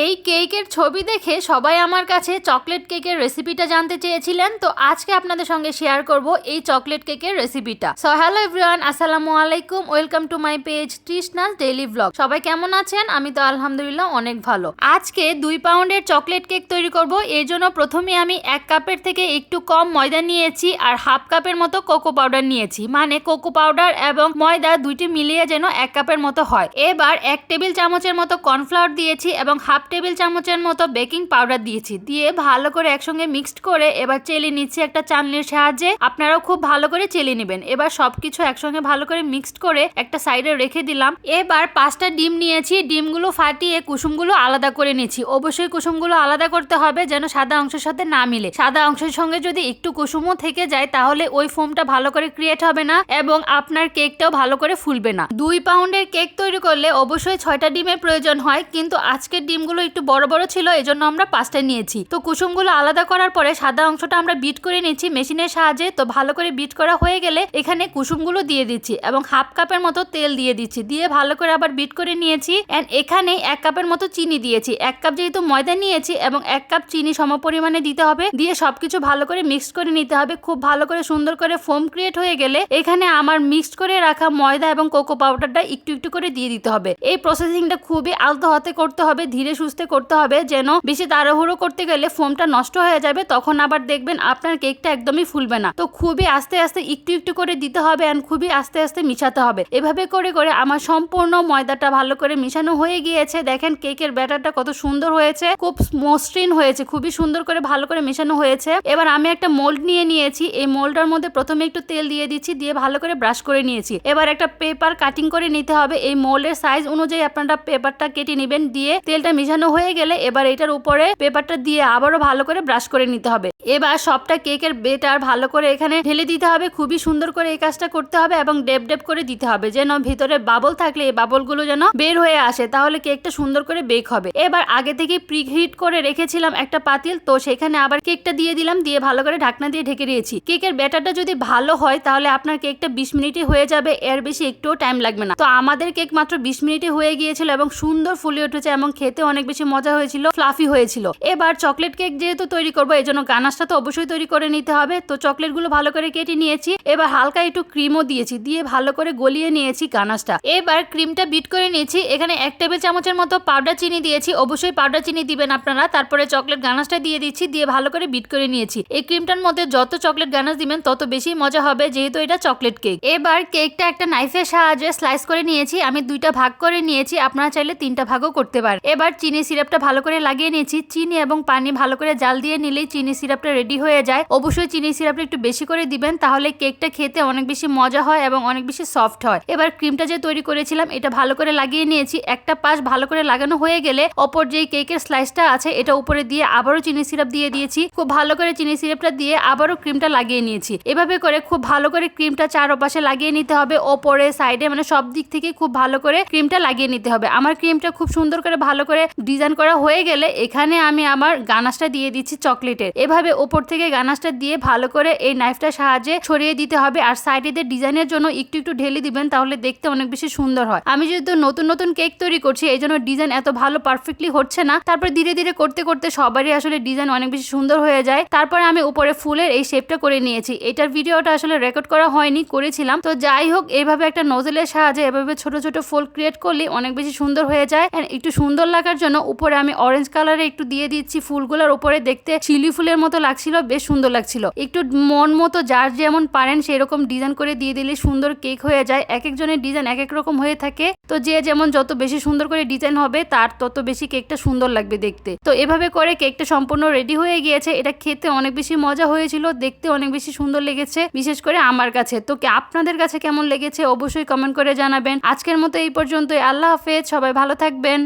এই কেকের ছবি দেখে সবাই আমার কাছে চকলেট কেকের রেসিপিটা জানতে চেয়েছিলেন, তো আজকে আপনাদের সঙ্গে শেয়ার করব এই চকলেট কেকের রেসিপিটা। সো হ্যালো এভরিওয়ান, আসসালামু আলাইকুম, welcome to my page Trishna's daily blog. সবাই কেমন আছেন? আমি তো আলহামদুলিল্লাহ অনেক ভালো। আজকে 2 পাউন্ডের চকলেট কেক তৈরি করব। এর জন্য প্রথমে আমি 1 কাপের থেকে একটু কম ময়দা নিয়েছি আর হাফ কাপের মতো কোকো পাউডার নিয়েছি, মানে কোকো পাউডার এবং ময়দা দুইটি মিলিয়ে যেন 1 কাপের মতো হয়। এবার 1 টেবিল চামচের মতো কর্নফ্লাওয়ার দিয়েছি এবং হাফ টেবিল চামচের মতো বেকিং পাউডার দিয়েছি। দিয়ে ভালো করে একসঙ্গে মিক্সড করে এবার চেলে নিচ্ছি একটা চালনির সাহায্যে। আপনারাও খুব ভালো করে চেলে নেবেন। এবার সবকিছু একসঙ্গে ভালো করে মিক্সড করে একটা সাইডে রেখে দিলাম। এবার 5টা ডিম নিয়েছি, ডিমগুলো ফাটিয়ে কুসুমগুলো আলাদা করে নিচ্ছি। অবশ্যই কুসুমগুলো আলাদা করতে হবে যেন সাদা অংশের সাথে না মিলে। সাদা অংশের সঙ্গে যদি একটু কুসুমও থেকে যায় তাহলে ওই ফোমটা ভালো করে ক্রিয়েট হবে না এবং আপনার কেকটাও ভালো করে ফুলবে না। 2 পাউন্ডের কেক তৈরি করলে অবশ্যই 6টা ডিমের প্রয়োজন হয়, কিন্তু আজকের ডিমগুলো একটু বড় বড় ছিল, এজন্য আমরা 5টা নিয়েছি। তো কুসুমগুলো আলাদা করার পরে সাদা অংশটা আমরা বিট করে নিচ্ছি মেশিনের সাহায্যে। তো ভালো করে বিট করা হয়ে গেলে এখানে কুসুমগুলো দিয়ে দিচ্ছি এবং হাফ কাপের মতো তেল দিয়ে দিচ্ছি। দিয়ে ভালো করে আবার বিট করে নিয়েছি। এন্ড এখানে 1 কাপের মতো চিনি দিয়েছি। 1 কাপ যেহেতু ময়দা নিয়েছি এবং 1 কাপ চিনি সমপরিমাণে দিতে হবে। দিয়ে সবকিছু ভালো করে মিক্স করে নিতে হবে। খুব ভালো করে সুন্দর করে ফোম ক্রিয়েট হয়ে গেলে এখানে আমার মিক্সড করে রাখা ময়দা এবং কোকো পাউডারটা একটু একটু করে দিয়ে দিতে হবে। এই প্রসেসিংটা খুবই আলতো হাতে করতে হবে, ধীরে সুস্থে করতে হবে, যেন বেশি তাড়াহুড়ো করতে গেলে ফোমটা নষ্ট হয়ে যাবে, তখন আবার দেখবেন আপনার কেকটা একদমই ফুলবে না। তো খুবই আস্তে আস্তে একটু একটু করে দিতে হবে এন্ড খুবই আস্তে আস্তে মিশাতে হবে। এভাবে করে করে আমার সম্পূর্ণ ময়দাটা ভালো করে মিশানো হয়ে গিয়েছে। দেখেন কেকের ব্যাটারটা কত সুন্দর হয়েছে, খুব মসৃণ হয়েছে, খুবই সুন্দর করে ভালো করে মেশানো হয়েছে। এবার আমি একটা মোল্ড নিয়ে নিয়েছি। এই মোল্ডটার মধ্যে প্রথমে একটু তেল দিয়ে দিচ্ছি, দিয়ে ভালো করে ব্রাশ করে নিয়েছি। এবার একটা পেপার কাটিং করে নিতে হবে। এই মোল্ডের সাইজ অনুযায়ী আপনারা পেপারটা কেটে নেবেন। দিয়ে তেলটা মিশানো হয়ে গেলে এবার এটার উপরে পেপারটা দিয়ে আবারও ভালো করে ব্রাশ করে নিতে হবে। এবার সবটা কেকের বেটার ভালো করে এখানে ঢেলে দিতে হবে। খুবই সুন্দর করে এই কাজটা করতে হবে এবং ডেপ ডেপ করে দিতে হবে, যেন ভিতরে বাবল থাকলে এই বাবলগুলো যেন বের হয়ে আসে, তাহলে কেকটা সুন্দর করে বেক হবে। এবার আগে থেকে প্রিহিট করে রেখেছিলাম একটা পাতিল, তো সেখানে আবার কেকটা দিয়ে দিলাম। দিয়ে ভালো করে ঢাকনা দিয়ে ঢেকে দিয়েছি। কেকের ব্যাটারটা যদি ভালো হয় তাহলে আপনার কেকটা 20 মিনিটে হয়ে যাবে, এর বেশি একটুও টাইম লাগবে না। তো আমাদের কেক মাত্র 20 মিনিটে হয়ে গিয়েছিল এবং সুন্দর ফুলে উঠেছে এবং খেতে অনেক বেশি মজা হয়েছিল, ফ্লাফি হয়েছিল। এবার চকলেট কেক যেহেতু তৈরি করবো এজন্য গানাশটা তো অবশ্যই তৈরি করে নিতে হবে। তো চকলেট গুলো ভালো করে কেটে নিয়েছি। এবার হালকা একটু ক্রিমও দিয়েছি, দিয়ে ভালো করে গলিয়ে নিয়েছি গানাশটা। এবার ক্রিমটা বিট করে নিয়েছি। এখানে 1 টেবিল চামচের মতো পাউডার চিনি দিয়েছি, অবশ্যই পাউডার চিনি দিবেন আপনারা। তারপরে চকলেট গানাশটা দিয়ে দিচ্ছি, দিয়ে ভালো করে বিট করে নিয়েছি। এই ক্রিমটার মধ্যে যত চকলেট গানাশ দিবেন তত বেশি মজা হবে, যেহেতু এটা চকলেট কেক। এবার কেকটা একটা নাইফের সাহায্যে স্লাইস করে নিয়েছি। আমি 2টা ভাগ করে নিয়েছি, আপনারা চাইলে 3টা ভাগও করতে পারেন। এবার চিনি সিরাপটা ভালো করে লাগিয়ে নিয়েছি। চিনি এবং পানি ভালো করে জাল দিয়ে নিলেই চিনি সিরাপটা রেডি হয়ে যায়। অবশ্যই চিনি সিরাপটা একটু বেশি করে দিবেন, তাহলে কেকটা খেতে অনেক বেশি মজা হয় এবং অনেক বেশি সফট হয়। এবার ক্রিমটা যে তৈরি করেছিলাম এটা ভালো করে লাগিয়ে নিয়েছি। একটা পাশ ভালো করে লাগানো হয়ে গেলে অপর যেই কেকের স্লাইসটা আছে এটা উপরে দিয়ে আবারও চিনি সিরাপ দিয়ে দিয়েছি। খুব ভালো করে চিনি সিরাপটা দিয়ে আবারও ক্রিমটা লাগিয়ে নিয়েছি। এভাবে করে খুব ভালো করে ক্রিমটা চারপাশে লাগিয়ে নিতে হবে, ওপরে সাইডে, মানে সব দিক থেকে খুব ভালো করে ক্রিমটা লাগিয়ে নিতে হবে। আমার ক্রিমটা খুব সুন্দর করে ভালো করে ডিজাইন করা হয়ে গেলে এখানে আমি আমার গানাশটা দিয়ে দিচ্ছি চকলেটের। এভাবে উপর থেকে গানাশটা দিয়ে ভালো করে এই নাইফটার সাহায্যে ছড়িয়ে দিতে হবে আর সাইডে ডিজাইনের জন্য একটু একটু ঢেলে দিবেন, তাহলে দেখতে অনেক বেশি সুন্দর হয়। আমি যেহেতু নতুন নতুন কেক তৈরি করছি এই জন্য ডিজাইন এত ভালো পারফেক্টলি হচ্ছে না, তারপর ধীরে ধীরে করতে করতে সবারই আসলে ডিজাইন অনেক বেশি সুন্দর হয়ে যায়। তারপর আমি উপরে ফুলের এই শেপটা করে নিয়েছি। এটার ভিডিওটা আসলে রেকর্ড করা হয়নি, করেছিলাম। তো যাই হোক, এইভাবে একটা নোজেলের সাহায্যে এভাবে ছোট ছোট ফুল ক্রিয়েট করলে অনেক বেশি সুন্দর হয়ে যায়। একটু সুন্দর লাগার জন্য উপরে আমি অরেঞ্জ কালারে একটু দিয়ে দিচ্ছি। ফুলগুলোর উপরে দেখতে চিলি ফুলের মতো লাগছিল, বেশ সুন্দর লাগছিল। একটু মন মতো যার যেমন পারেন সেরকম ডিজাইন করে দিয়ে দিলে সুন্দর কেক হয়ে যায়। এক একজনের ডিজাইন এক এক রকম হয়ে থাকে, তো যে যেমন যত বেশি সুন্দর করে ডিজাইন হবে তার তত বেশি কেকটা সুন্দর লাগবে দেখতে। তো এভাবে করে কেকটা সম্পূর্ণ রেডি হয়ে গিয়েছে। এটা খেতে অনেক বেশি মজা হয়েছিল, দেখতে অনেক বেশি সুন্দর লেগেছে, বিশেষ করে আমার কাছে। তো আপনাদের কাছে কেমন লেগেছে অবশ্যই কমেন্ট করে জানাবেন। আজকের মতো এই পর্যন্তই। আল্লাহ হাফেজ, সবাই ভালো থাকবেন।